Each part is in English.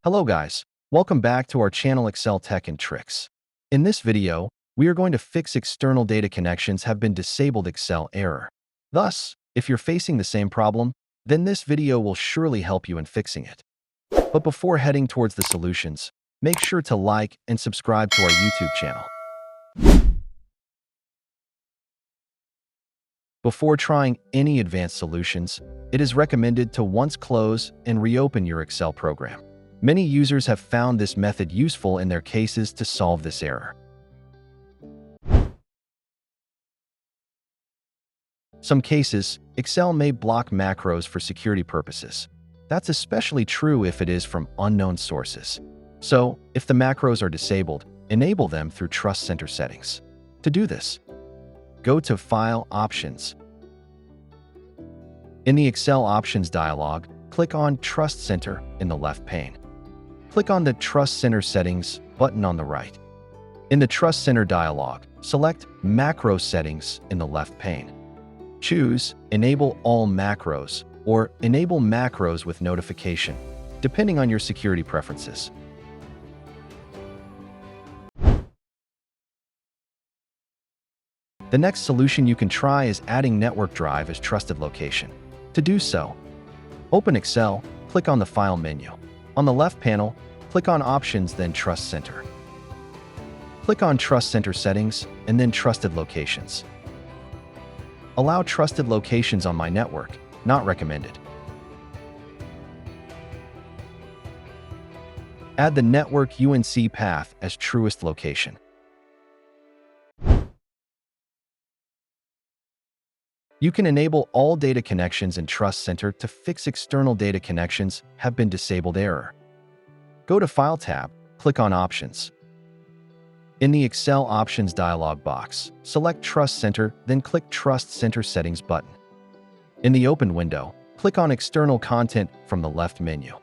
Hello guys, welcome back to our channel Excel Tech and Tricks. In this video, we are going to fix external data connections have been disabled Excel error. Thus, if you're facing the same problem, then this video will surely help you in fixing it. But before heading towards the solutions, make sure to like and subscribe to our YouTube channel. Before trying any advanced solutions, it is recommended to once close and reopen your Excel program. Many users have found this method useful in their cases to solve this error. Some cases, Excel may block macros for security purposes. That's especially true if it is from unknown sources. So, if the macros are disabled, enable them through Trust Center settings. To do this, go to File Options. In the Excel Options dialog, click on Trust Center in the left pane. Click on the Trust Center Settings button on the right. In the Trust Center dialog, select Macro Settings in the left pane. Choose Enable All Macros or Enable Macros with Notification, depending on your security preferences. The next solution you can try is adding Network Drive as trusted location. To do so, open Excel, click on the File menu. On the left panel, click on Options, then Trust Center. Click on Trust Center Settings, and then Trusted Locations. Allow Trusted Locations on my network, not recommended. Add the Network UNC path as truest location. You can enable all data connections in Trust Center to fix external data connections have been disabled error. Go to File tab, click on Options. In the Excel Options dialog box, select Trust Center, then click Trust Center Settings button. In the open window, click on External Content from the left menu.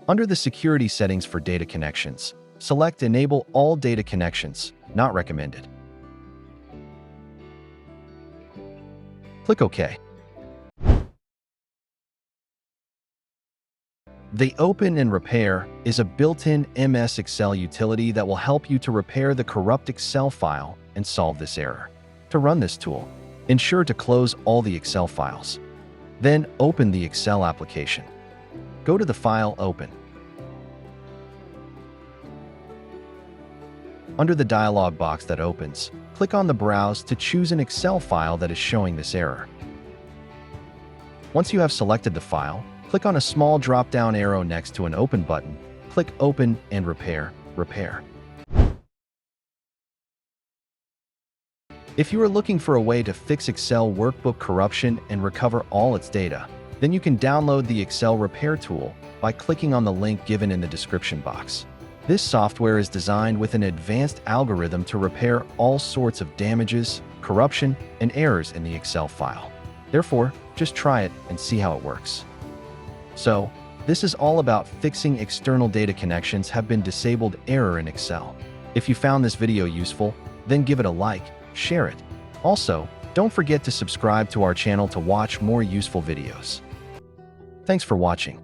Under the Security Settings for Data Connections, select Enable All Data Connections, not recommended. Click OK. The Open and Repair is a built-in MS Excel utility that will help you to repair the corrupt Excel file and solve this error. To run this tool, ensure to close all the Excel files. Then open the Excel application. Go to the File Open. Under the dialog box that opens, click on the Browse to choose an Excel file that is showing this error. Once you have selected the file, click on a small drop-down arrow next to an Open button. Click Open and Repair. If you are looking for a way to fix Excel workbook corruption and recover all its data, then you can download the Excel Repair tool by clicking on the link given in the description box. This software is designed with an advanced algorithm to repair all sorts of damages, corruption, and errors in the Excel file. Therefore, just try it and see how it works. So, this is all about fixing external data connections have been disabled error in Excel. If you found this video useful, then give it a like, share it. Also, don't forget to subscribe to our channel to watch more useful videos. Thanks for watching.